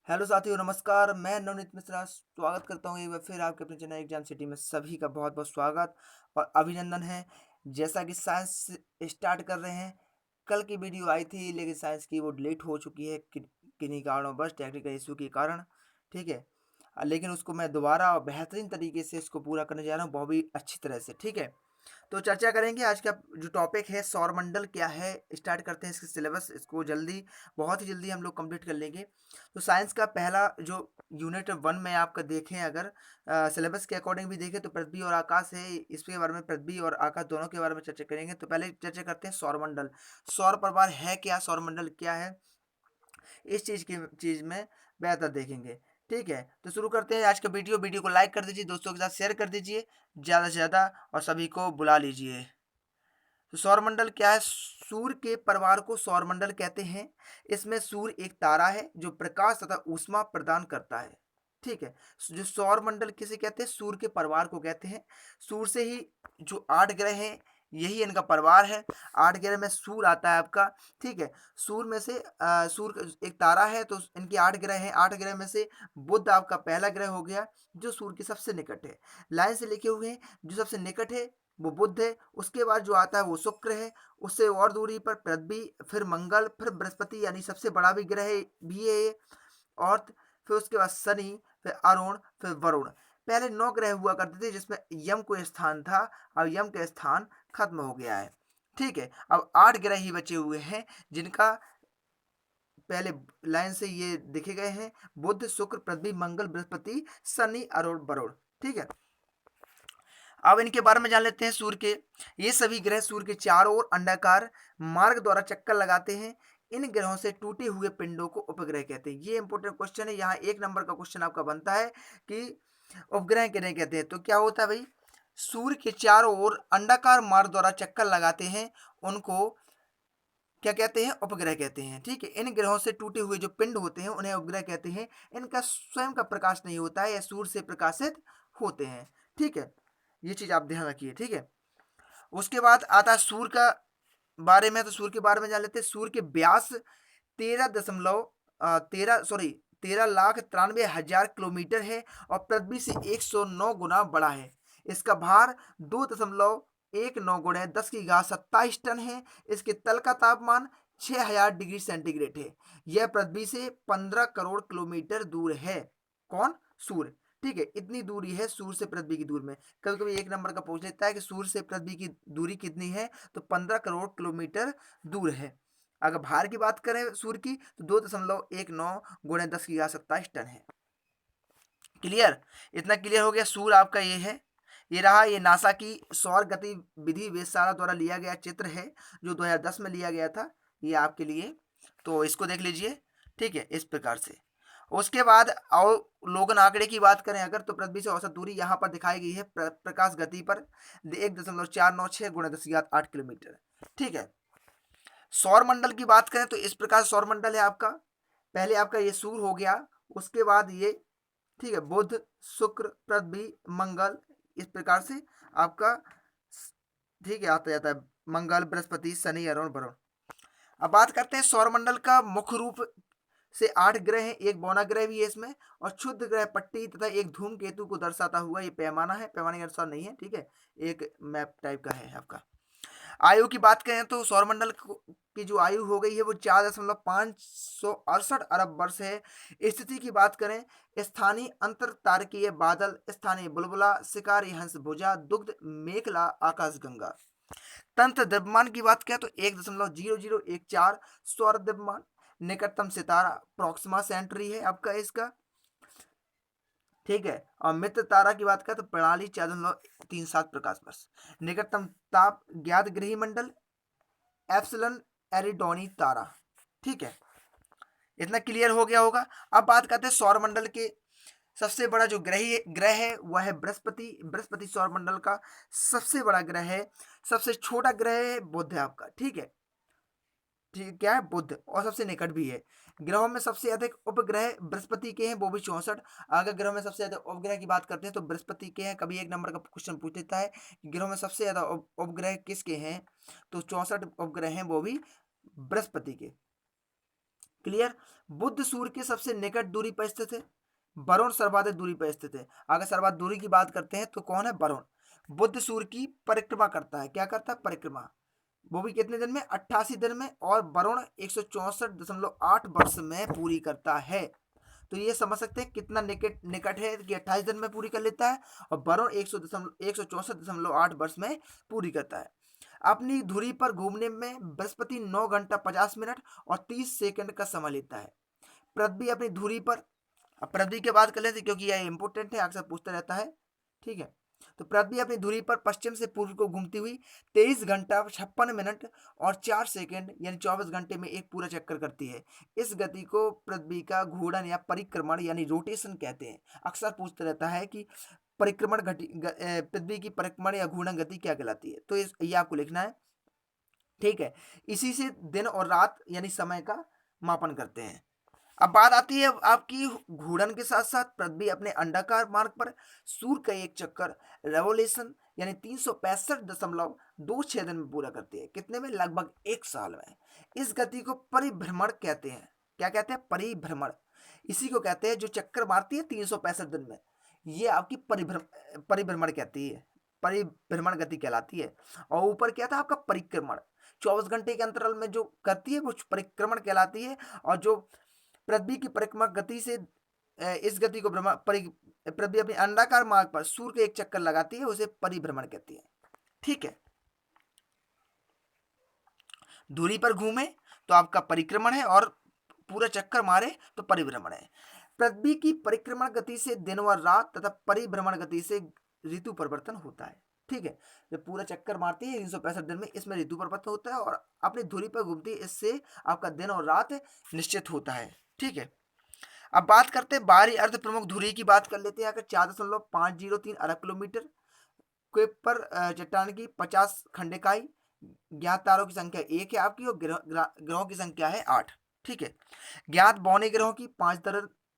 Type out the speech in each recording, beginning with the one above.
Hello साथियों, नमस्कार। मैं नवनीत मिश्रा स्वागत करता हूँ एक बार फिर आपके अपने चैनल एग्जाम सिटी में। सभी का बहुत बहुत स्वागत और अभिनंदन है। जैसा कि साइंस स्टार्ट कर रहे हैं। कल की वीडियो आई थी लेकिन साइंस की वो डिलीट हो चुकी है किन्हीं कारणों, बस टेक्निकल इशू के कारण। ठीक है। लेकिन उसको मैं दोबारा बेहतरीन तरीके से इसको पूरा करने जा रहा हूँ, बहुत भी अच्छी तरह से। ठीक है। तो चर्चा करेंगे आज का जो टॉपिक है, सौरमंडल क्या है। स्टार्ट करते हैं इसके सिलेबस, इसको जल्दी, बहुत ही जल्दी हम लोग कंप्लीट कर लेंगे। तो साइंस का पहला जो यूनिट 1 में आपका देखें, अगर सिलेबस के अकॉर्डिंग भी देखें तो पृथ्वी और आकाश है। इसके बारे में, पृथ्वी और आकाश दोनों के बारे में चर्चा करेंगे। तो पहले चर्चा करते हैं सौरमंडल। सौर परिवार है क्या, सौरमंडल क्या है, इस चीज़ में बेहतर देखेंगे। ठीक है, तो शुरू करते हैं आज का वीडियो को लाइक कर दीजिए, दोस्तों के साथ शेयर कर दीजिए ज़्यादा से ज़्यादा और सभी को बुला लीजिए। तो सौरमंडल क्या है? सूर्य के परिवार को सौरमंडल कहते हैं। इसमें सूर्य एक तारा है जो प्रकाश तथा ऊष्मा प्रदान करता है। ठीक है। जो सौरमंडल किसे कहते हैं? सूर्य के परिवार को कहते हैं। सूर्य से ही जो 8 ग्रह हैं, यही इनका परिवार है। 8 ग्रह में सूर्य आता है आपका। ठीक है। सूर्य में से सूर्य एक तारा है, तो इनके 8 ग्रह हैं। 8 ग्रह में से बुध आपका पहला ग्रह हो गया, जो सूर्य के सबसे निकट है। लाइन से लिखे हुए हैं, जो सबसे निकट है वो बुध है। उसके बाद जो आता है वो शुक्र है। उससे और दूरी पर पृथ्वी, फिर मंगल, फिर बृहस्पति, यानी सबसे बड़ा भी ग्रह भी है ये। और फिर उसके बाद शनि, फिर अरुण, फिर वरुण। पहले 9 ग्रह हुआ करते थे जिसमें यम को स्थान था। अब यम का स्थान खत्म हो गया है। ठीक है। अब 8 ग्रह ही बचे हुए हैं, जिनका पहले लाइन से ये देखे गए हैं: बुध, शुक्र, पृथ्वी, मंगल, बृहस्पति, शनि, अरुण, वरुण। ठीक है। अब इनके बारे में जान लेते हैं। सूर्य के ये सभी ग्रह सूर्य के चारों ओर अंडाकार मार्ग द्वारा चक्कर लगाते हैं। इन ग्रहों से टूटे हुए पिंडों को उपग्रह कहते हैं। ये इंपॉर्टेंट क्वेश्चन है, यहाँ 1 नंबर का क्वेश्चन आपका बनता है कि उपग्रह किन्हें कहते हैं। तो क्या होता है भाई? सूर्य के चारों ओर अंडाकार मार्ग द्वारा चक्कर लगाते हैं, उनको क्या कहते हैं? उपग्रह कहते हैं। ठीक है। इन ग्रहों से टूटे हुए जो पिंड होते हैं उन्हें उपग्रह कहते हैं। इनका स्वयं का प्रकाश नहीं होता है, यह सूर्य से प्रकाशित होते हैं। ठीक है। ये चीज आप ध्यान रखिए। ठीक है। उसके बाद आता है सूर्य का बारे में। तो सूर्य के बारे में जान लेते हैं। सूर्य के व्यास 13,93,93,हजार किलोमीटर है और पृथ्वी से 109 गुना बड़ा है। इसका भार 2,19 गुणे 10 की घात 27 टन है। इसके तल का तापमान 6,000 डिग्री सेंटीग्रेड है। यह पृथ्वी से 15 करोड़ किलोमीटर दूर है। कौन? सूर्य। ठीक है। इतनी दूरी है सूर्य से पृथ्वी की दूर में। कभी कभी 1 नंबर का पूछ लेता है कि सूर्य से पृथ्वी की दूरी कितनी है, तो 15 करोड़ किलोमीटर दूर है। अगर भार की बात करें सूर्य की, तो 2,19 गुणे 10 की घात 27 टन है। क्लियर? इतना क्लियर हो गया। सूर्य आपका ये है, ये रहा। ये नासा की सौर गतिविधि वेधशाला द्वारा लिया गया चित्र है, जो 2010 में लिया गया था। ये आपके लिए, तो इसको देख लीजिए। ठीक है। इस प्रकार से उसके बाद अवलोकन आंकड़े की बात करें अगर, तो पृथ्वी से औसत दूरी यहाँ पर दिखाई गई है प्रकाश गति पर 1,496 गुणे 10 की घात 8 किलोमीटर। ठीक है। सौर मंडल की बात करें तो इस प्रकार सौर मंडल है आपका। पहले आपका ये सूर्य हो गया, उसके बाद ये, ठीक है, बुध, शुक्र, पृथ्वी, मंगल, इस प्रकार से आपका, ठीक है, आता जाता है मंगल, बृहस्पति, शनि, अरुण, वरुण। अब बात करते हैं सौरमंडल का मुख्य रूप से 8 ग्रह हैं, एक बौना ग्रह भी है इसमें, और क्षुद्र ग्रह पट्टी तथा एक धूमकेतु को दर्शाता हुआ ये पैमाना है, पैमाने के अनुसार नहीं है। ठीक है। एक मैप टाइप का है आपका। आयु की बात करें तो सौरमंडल की जो आयु हो गई है वो 4,568 अरब वर्ष है। स्थिति की बात करें, स्थानीय अंतर तारकीय बादल, स्थानीय बुलबुला, शिकारी हंस भुजा, दुग्ध मेखला, आकाशगंगा। तंत्र द्रव्यमान की बात करें तो 1,0014 सौर द्रव्यमान। निकटतम सितारा प्रोक्सिमा सेंटरी है आपका इसका। ठीक है। और मित्र तारा की बात करें तो प्रणाली 4,37 प्रकाश वर्ष। निकटतम ताप ज्ञात गृह मंडल एप्सिलॉन एरिडोनी तारा। ठीक है। इतना क्लियर हो गया होगा। अब बात करते हैं सौरमंडल के सबसे बड़ा जो ग्रह है वह है बृहस्पति। बृहस्पति सौरमंडल का सबसे बड़ा ग्रह है। सबसे छोटा ग्रह है बुध है आपका। ठीक है। ठीक, क्या है? बुध। और सबसे निकट भी है। ग्रहों में सबसे अधिक उपग्रह बृहस्पति के हैं, वो भी 64। अगर ग्रहों में सबसे ज्यादा उपग्रह की बात करते हैं तो बृहस्पति के हैं। कभी 1 नंबर का क्वेश्चन पूछ लेता है कि ग्रहों में सबसे ज्यादा उपग्रह किसके हैं, तो 64 उपग्रह हैं, वो भी बृहस्पति के। क्लियर। बुध सूर्य के सबसे निकट दूरी पर स्थित है, वरुण सर्वाधिक दूरी पर स्थित है। अगर सर्वाधिक दूरी की बात करते हैं तो कौन है? वरुण। बुध सूर्य की परिक्रमा करता है, क्या करता है? परिक्रमा। वो भी कितने दिन में? 88 दिन में। और वरुण 164.8 वर्ष में पूरी करता है। तो ये समझ सकते हैं कितना निकट निकट है कि 28 दिन में पूरी कर लेता है, और वरुण 164.8 वर्ष में पूरी करता है। अपनी धुरी पर घूमने में बृहस्पति 9 घंटा 50 मिनट और 30 सेकंड का समय लेता है। पृथ्वी अपनी धुरी पर, अब पृथ्वी की बात कर लेते हैं क्योंकि यह इंपोर्टेंट है, अक्सर पूछता रहता है, ठीक है। तो पृथ्वी अपनी धुरी पर पश्चिम से पूर्व को घूमती हुई 23 घंटा 56 मिनट और 4 सेकंड यानी 24 घंटे में एक पूरा चक्कर करती है। इस गति को पृथ्वी का घूर्णन या परिक्रमण यानी रोटेशन कहते हैं। अक्सर पूछता रहता है कि परिक्रमण पृथ्वी की परिक्रमण या घूर्णन गति क्या कहलाती है, तो ये आपको लिखना है, ठीक है। इसी से दिन और रात यानी समय का मापन करते हैं। अब बात आती है आपकी घूर्णन के साथ साथ पृथ्वी अपने अंडाकार मार्ग पर सूर्य का एक चक्कर रेवोल्यूशन यानी 365.26 दिन में पूरा करती है। कितने में? लगभग 1 साल में। इस गति को परिभ्रमण कहते हैं। क्या कहते हैं? परिभ्रमण। इसी को कहते हैं जो चक्कर मारती है 365 दिन में, ये आपकी परिभ्रमण कहती है, परिभ्रमण गति कहलाती है। और ऊपर क्या था आपका? परिक्रमण। 24 घंटे के अंतराल में जो करती है वो परिक्रमण कहलाती है। और जो पृथ्वी की परिक्रमा गति से इस गति को पृथ्वी अपने अंडाकार मार्ग पर सूर्य के एक चक्कर लगाती है, उसे परिभ्रमण कहती है, ठीक है। दूरी पर घूमे तो आपका परिक्रमण है, और पूरा चक्कर मारे तो परिभ्रमण है। पृथ्वी की परिक्रमण गति से दिन व रात तथा परिभ्रमण गति से ऋतु परिवर्तन होता है, ठीक है। जब पूरा चक्कर मारती है 365 दिन में, इसमें ऋतु परिवर्तन होता है, और अपनी धुरी पर घूमती है, इससे आपका दिन और रात निश्चित होता है, ठीक है। अब बात करते हैं बाहरी अर्ध प्रमुख धुरी की बात कर लेते हैं। अगर 4.503 अरब किलोमीटर के पर चट्टान की 50 खंडिकाई, ज्ञात तारों की संख्या 1 है आपकी, और ग्रहों की संख्या है 8, ठीक है। ज्ञात बौने ग्रहों की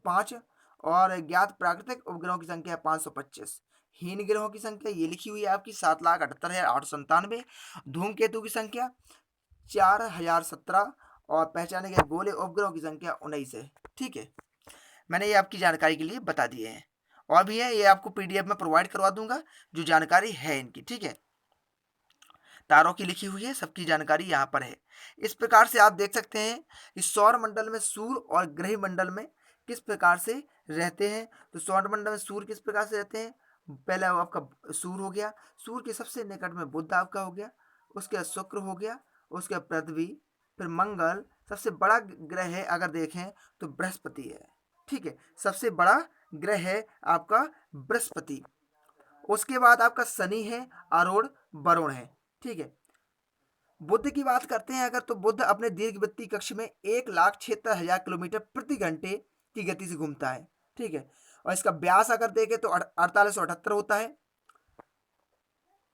5, और ज्ञात प्राकृतिक उपग्रहों की संख्या 525। हीन ग्रहों की संख्या ये लिखी हुई है आपकी 7,78,897। धूमकेतु की संख्या 4,017, और पहचाने गए गोले उपग्रहों की संख्या 19 है, ठीक है। मैंने ये आपकी जानकारी के लिए बता दिए हैं, और भी है, ये आपको पीडीएफ में प्रोवाइड करवा दूंगा जो जानकारी है इनकी, ठीक है। तारों की लिखी हुई है, सबकी जानकारी यहाँ पर है। इस प्रकार से आप देख सकते हैं कि सौर मंडल में सूर्य और ग्रह मंडल में किस प्रकार से रहते हैं। तो सौर मंडल में सूर्य किस प्रकार से रहते हैं? पहले आपका सूर्य हो गया, सूर्य के सबसे निकट में बुध आपका हो गया, उसके बाद शुक्र हो गया, उसके बाद पृथ्वी, फिर मंगल, सबसे बड़ा ग्रह है अगर देखें तो बृहस्पति है, ठीक है। सबसे बड़ा ग्रह है आपका बृहस्पति। उसके बाद आपका शनि है, आरूढ़ वरुण है, ठीक है। बुध की बात करते हैं अगर, तो बुध अपने दीर्घवृत्तीय कक्ष में 1,76,000 किलोमीटर प्रति घंटे की गति से घूमता है, ठीक है। और इसका व्यास अगर देखें तो 4878 होता है,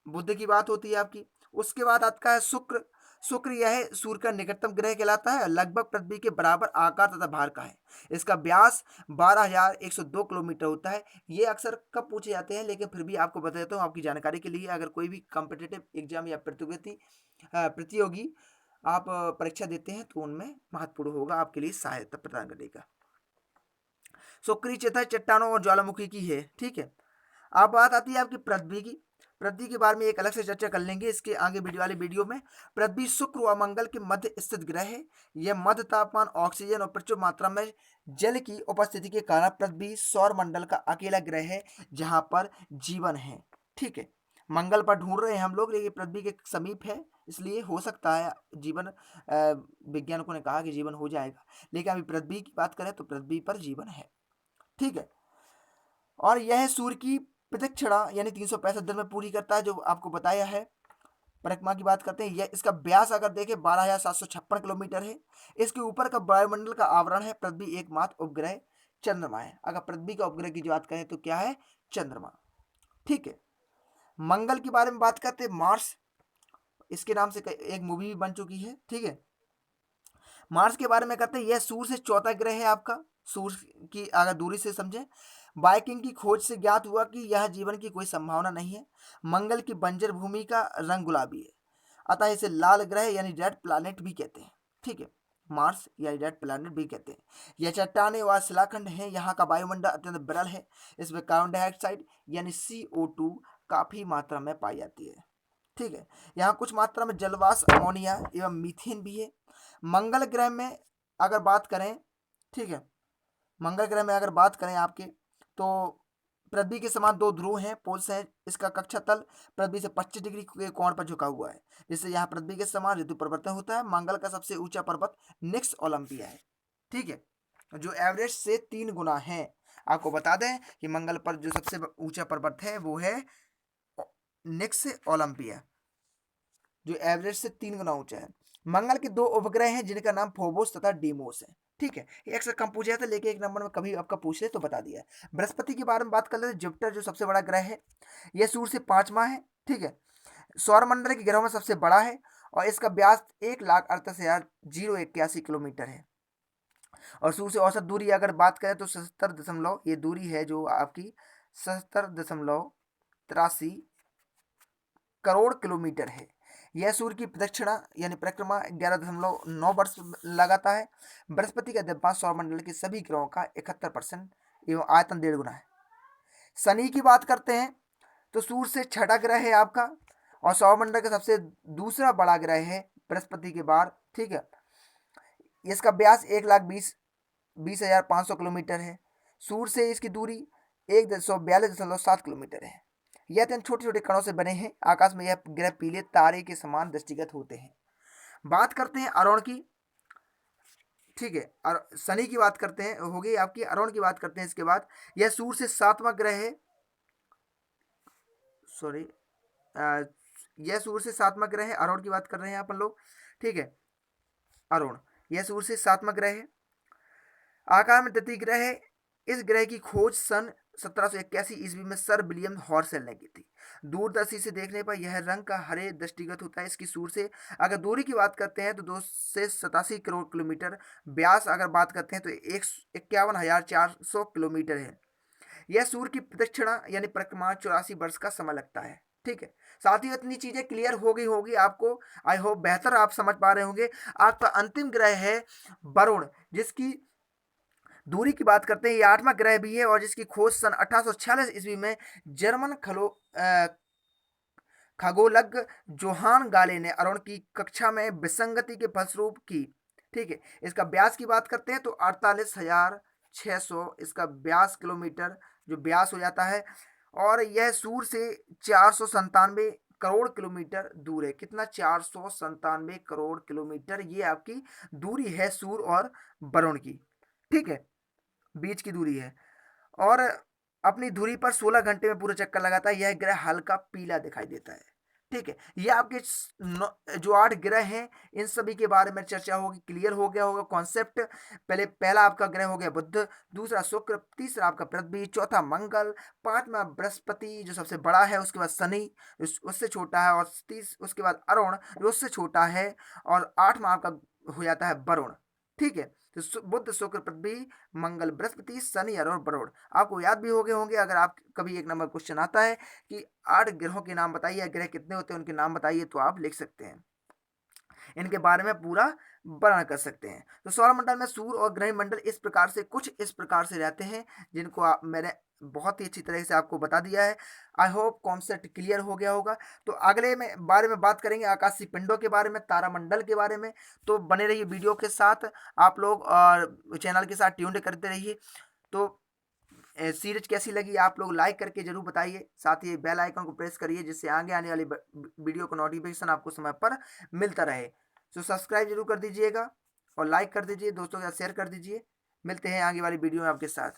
बुध की बात होती है आपकी। उसके बाद आता है शुक्र। शुक्र यह सूर्य का निकटतम ग्रह कहलाता है, लगभग पृथ्वी के बराबर आकार तथा भार का है। इसका व्यास 12,102 किलोमीटर होता है। ये अक्सर कब पूछे जाते हैं, लेकिन फिर भी आपको बता देता हूँ आपकी जानकारी के लिए। अगर कोई भी कॉम्पिटिटिव एग्जाम या प्रतियोगी आप परीक्षा देते हैं तो उनमें महत्वपूर्ण होगा, आपके लिए सहायता प्रदान करेगा। शुक्र चट्टानों और ज्वालामुखी की है, ठीक है। अब बात आती है आपकी पृथ्वी की। पृथ्वी के बारे में एक अलग से चर्चा कर लेंगे इसके आगे वाले वीडियो में। पृथ्वी शुक्र व मंगल के मध्य स्थित ग्रह है। यह मध्य तापमान, ऑक्सीजन और प्रचुर मात्रा में जल की उपस्थिति के कारण पृथ्वी सौर मंडल का अकेला ग्रह है जहां पर जीवन है, ठीक है। मंगल पर ढूंढ रहे हैं हम लोग, लेकिन पृथ्वी के समीप है, इसलिए हो सकता है जीवन, वैज्ञानिकों ने कहा कि जीवन हो जाएगा, लेकिन अभी पृथ्वी की बात करें तो पृथ्वी पर जीवन है, ठीक है। और यह सूर्य की प्रदक्षिणा यानी 365 दिन में पूरी करता है, जो आपको बताया है। परिक्रमा की बात करते हैं, यह इसका व्यास अगर देखें 12,756 किलोमीटर है। इसके ऊपर का वायुमंडल का आवरण है। पृथ्वी एकमात्र उपग्रह चंद्रमा है। अगर पृथ्वी का उपग्रह की बात करें तो क्या है? चंद्रमा, ठीक है। मंगल के बारे में बात करते हैं, मार्स, इसके नाम से एक मूवी भी बन चुकी है, ठीक है। मार्स के बारे में कहते हैं यह सूर्य से चौथा ग्रह है आपका। सूर्य की अगर दूरी से समझें, बाइकिंग की खोज से ज्ञात हुआ कि यह जीवन की कोई संभावना नहीं है। मंगल की बंजर भूमि का रंग गुलाबी है, अतः इसे लाल ग्रह यानी रेड प्लैनेट भी कहते हैं, ठीक है। मार्स या रेड प्लैनेट भी कहते हैं। यह चट्टानें व शिलाखंड हैं। यहाँ का वायुमंडल अत्यंत विरल है। इसमें कार्बन डाइऑक्साइड यानी CO2 काफी मात्रा में पाई जाती है। ठीक है, यहाँ कुछ मात्रा में जलवाष्प, अमोनिया एवं मीथेन भी है। मंगल ग्रह में अगर बात करें, ठीक है, मंगल ग्रह में अगर बात करें आपके, तो पृथ्वी के समान दो ध्रुव हैं, पोल्स हैं। इसका कक्षा तल पृथ्वी से 25 डिग्री के कोण पर झुका हुआ है, जिससे यहाँ पृथ्वी के समान ऋतु परिवर्तन होता है। मंगल का सबसे ऊंचा पर्वत निक्स ओलंपिया है। ठीक है, जो एवरेस्ट से 3 गुना है। आपको बता दें कि मंगल पर जो सबसे ऊंचा पर्वत है वो है निक्स ओलंपिया, जो एवरेस्ट से 3 गुना ऊंचा है। मंगल के 2 उपग्रह हैं जिनका नाम फोबोस तथा डीमोस है। ठीक है, ये अक्सर कम पूछा जाता है, लेकिन एक नंबर में कभी आपका पूछ ले तो बता दिया है। बृहस्पति के बारे में बात कर लेते हैं। जुपिटर जो सबसे बड़ा ग्रह है, यह सूर्य से 5वां है। ठीक है, सौरमंडल के ग्रहों में सबसे बड़ा है और इसका व्यास 1,38,081 किलोमीटर है। और सूर्य से औसत दूरी अगर बात करें तो 77 ये दूरी है जो आपकी 77.83 करोड़ किलोमीटर है। यह सूर्य की प्रदक्षिणा यानी परिक्रमा 11.9 वर्ष लगाता है। बृहस्पति का द्रव्यमान सौरमंडल के सभी ग्रहों का 71% एवं आयतन 1.5 गुना है। शनि की बात करते हैं तो सूर्य से 6ठा ग्रह है आपका और सौरमंडल का सबसे दूसरा बड़ा ग्रह है बृहस्पति के बाद। ठीक है, इसका व्यास 1,20,500 किलोमीटर है। सूर्य से इसकी दूरी 142.7 किलोमीटर है। यह अत्यंत छोटे छोटे कणों से बने हैं। आकाश में यह ग्रह पीले तारे के समान दृष्टिगत होते हैं। बात करते हैं अरुण की। ठीक है, शनि की बात करते हैं, हो गई आपकी। अरुण की बात करते हैं इसके बाद। यह सूर्य से 7वां ग्रह है। सॉरी, यह सूर्य से 7वां ग्रह है। अरुण की बात कर रहे हैं अपन लोग। ठीक है, अरुण यह सूर्य से 7वां ग्रह है। आकार में द्वितीय ग्रह है। इस ग्रह की खोज सन 1781 ईस्वी में सर विलियम हॉर्सेल ने की थी। दूरदर्शी से देखने पर यह रंग का हरे दृष्टिगत होता है। इसकी सूर्य से अगर दूरी की बात करते हैं तो 287 करोड़ किलोमीटर। व्यास अगर बात करते हैं तो 51,400 किलोमीटर है। यह सूर्य की प्रदक्षिणा यानी परिक्रमा 84 वर्ष का समय लगता है। ठीक है, साथ ही इतनी चीजें क्लियर हो गई होगी आपको। आई होप बेहतर आप समझ पा रहे होंगे। आपका अंतिम ग्रह है वरुण, जिसकी दूरी की बात करते हैं ये 8वां ग्रह भी है और जिसकी खोज सन 1846 ईस्वी में जर्मन खगोलज्ञ जोहान गाले ने अरुण की कक्षा में विसंगति के फलस्वरूप की। ठीक है, इसका व्यास की बात करते हैं तो 48,600 इसका व्यास किलोमीटर जो व्यास हो जाता है। और यह सूर्य से 497 करोड़ किलोमीटर दूर है। कितना? 497 करोड़ किलोमीटर ये आपकी दूरी है सूर्य और वरुण की। ठीक है, बीच की दूरी है और अपनी धुरी पर 16 घंटे में पूरा चक्कर लगाता है। यह ग्रह हल्का पीला दिखाई देता है। ठीक है, ये आपके जो 8 ग्रह हैं इन सभी के बारे में चर्चा होगी। क्लियर हो गया होगा कॉन्सेप्ट। पहला आपका ग्रह हो गया बुध, दूसरा शुक्र, तीसरा आपका पृथ्वी, चौथा मंगल, 5वां बृहस्पति जो सबसे बड़ा है, उसके बाद शनि उससे छोटा है और उसके बाद अरुण जो उससे छोटा है और 8वां आपका हो जाता है वरुण। ठीक है, तो बुध, शुक्र, पृथ्वी, मंगल, बृहस्पति, शनि, अरुण, वरुण आपको याद भी हो गए होंगे। अगर आप कभी एक नंबर क्वेश्चन आता है कि 8 ग्रहों के नाम बताइए, ग्रह कितने होते हैं उनके नाम बताइए, तो आप लिख सकते हैं, इनके बारे में पूरा वर्णन कर सकते हैं। तो सौरमंडल में सूर्य और ग्रह मंडल कुछ इस प्रकार से रहते हैं जिनको मैंने बहुत ही अच्छी तरह से आपको बता दिया है। आई होप कॉन्सेप्ट क्लियर हो गया होगा। तो अगले में बारे में बात करेंगे आकाशीय पिंडों के बारे में, तारामंडल के बारे में। तो बने रहिए वीडियो के साथ आप लोग और चैनल के साथ ट्यून्ड करते रहिए। तो सीरीज कैसी लगी आप लोग लाइक करके जरूर बताइए। साथ ही बेल आइकन को प्रेस करिए जिससे आगे आने वाली वीडियो का नोटिफिकेशन आपको समय पर मिलता रहे। तो सब्सक्राइब जरूर कर दीजिएगा और लाइक कर दीजिए, दोस्तों के साथ शेयर कर दीजिए। मिलते हैं आगे वाली वीडियो में आपके साथ।